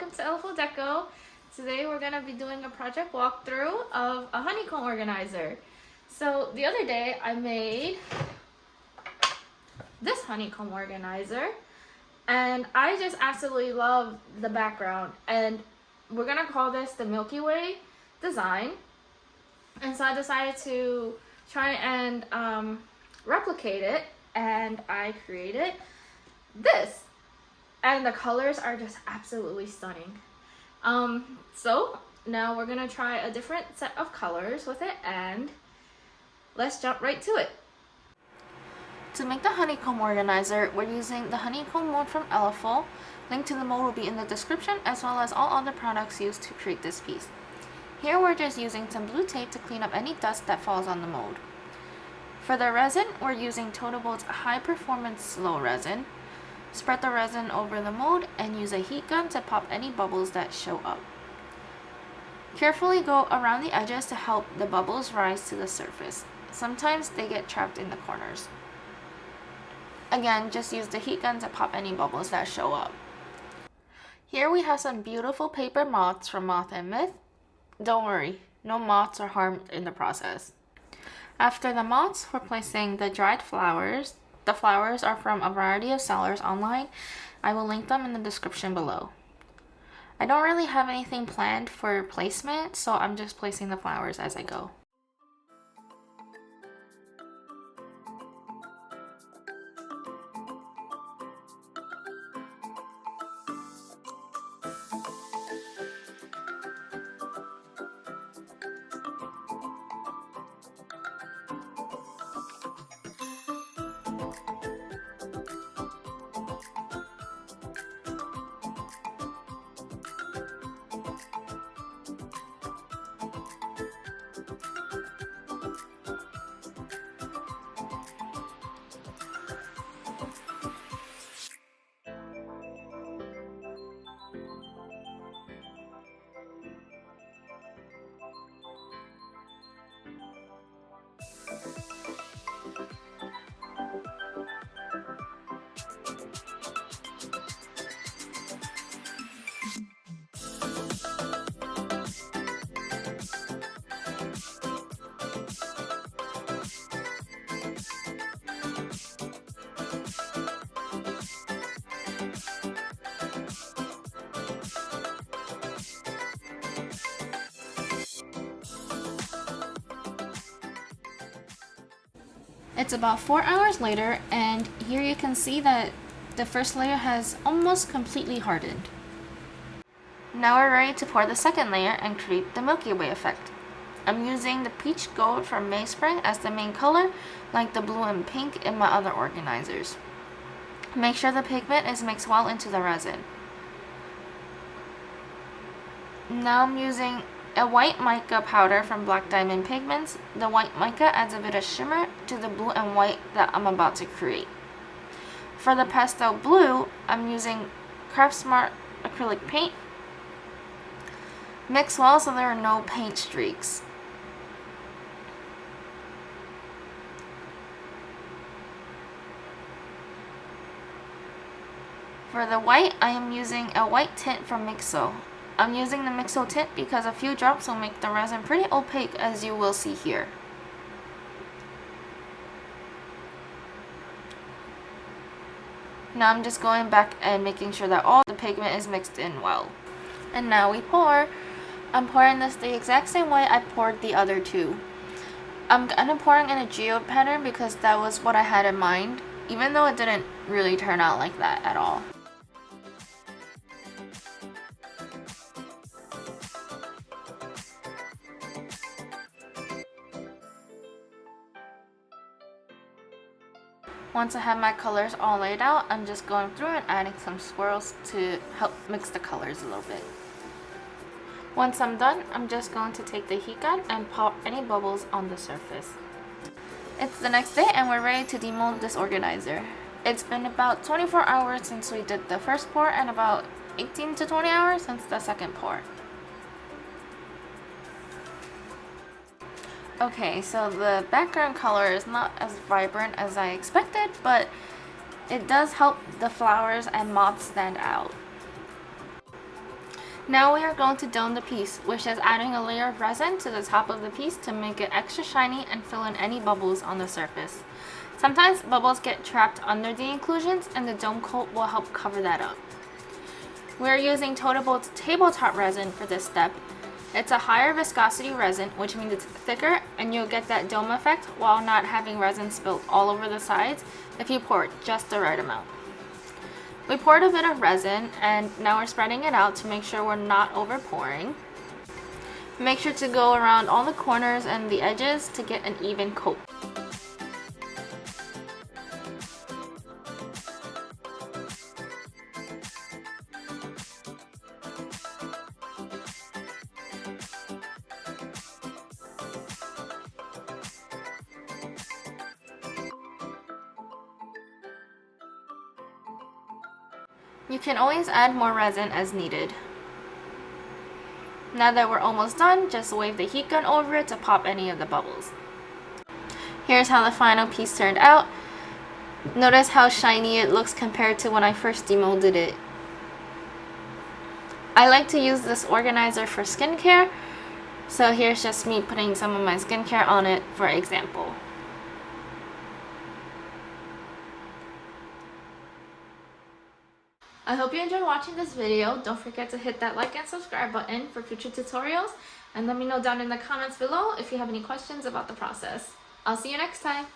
welcome to EllafulDeco. Today we're going to be doing a project walkthrough of a honeycomb organizer. So the other day I made this honeycomb organizer and I just absolutely love the background, and we're going to call this the Milky Way design. And so I decided to try and replicate it, and I created this. And the colors are just absolutely stunning. So now we're gonna try a different set of colors with it, and let's jump right to it. To make the honeycomb organizer, we're using the honeycomb mold from Ellaful. Link to the mold will be in the description, as well as all other products used to create this piece. Here we're just using some blue tape to clean up any dust that falls on the mold. For the resin, we're using Totabo's high performance slow resin. Spread the resin over the mold and use a heat gun to pop any bubbles that show up. Carefully go around the edges to help the bubbles rise to the surface. Sometimes they get trapped in the corners. Again, just use the heat gun to pop any bubbles that show up. Here we have some beautiful paper moths from Moth and Myth. Don't worry, no moths are harmed in the process. After the moths, we're placing the dried flowers. The flowers are from a variety of sellers online. I will link them in the description below. I don't really have anything planned for placement, so I'm just placing the flowers as I go. It's about 4 hours later, and here you can see that the first layer has almost completely hardened. Now we're ready to pour the second layer and create the Milky Way effect. I'm using the peach gold from Mayspring as the main color, like the blue and pink in my other organizers. Make sure the pigment is mixed well into the resin. Now I'm using a white mica powder from Black Diamond Pigments. The white mica adds a bit of shimmer to the blue and white that I'm about to create. For the pastel blue, I'm using Craft Smart acrylic paint. Mix well so there are no paint streaks. For the white, I am using a white tint from Mixo. I'm using the Mixo tint because a few drops will make the resin pretty opaque, as you will see here. Now I'm just going back and making sure that all the pigment is mixed in well. And now we pour. I'm pouring this the exact same way I poured the other two. I'm pouring in a geode pattern because that was what I had in mind, even though it didn't really turn out like that at all. Once I have my colors all laid out, I'm just going through and adding some swirls to help mix the colors a little bit. Once I'm done, I'm just going to take the heat gun and pop any bubbles on the surface. It's the next day and we're ready to demold this organizer. It's been about 24 hours since we did the first pour and about 18 to 20 hours since the second pour. Okay, so the background color is not as vibrant as I expected, but it does help the flowers and moths stand out. Now we are going to dome the piece, which is adding a layer of resin to the top of the piece to make it extra shiny and fill in any bubbles on the surface. Sometimes bubbles get trapped under the inclusions and the dome coat will help cover that up. We are using Totabo's tabletop resin for this step. It's a higher viscosity resin, which means it's thicker and you'll get that dome effect while not having resin spilled all over the sides if you pour just the right amount. We poured a bit of resin and now we're spreading it out to make sure we're not over pouring. Make sure to go around all the corners and the edges to get an even coat. You can always add more resin as needed. Now that we're almost done, just wave the heat gun over it to pop any of the bubbles. Here's how the final piece turned out. Notice how shiny it looks compared to when I first demolded it. I like to use this organizer for skincare, so here's just me putting some of my skincare on it for example. I hope you enjoyed watching this video. Don't forget to hit that like and subscribe button for future tutorials, and let me know down in the comments below if you have any questions about the process. I'll see you next time.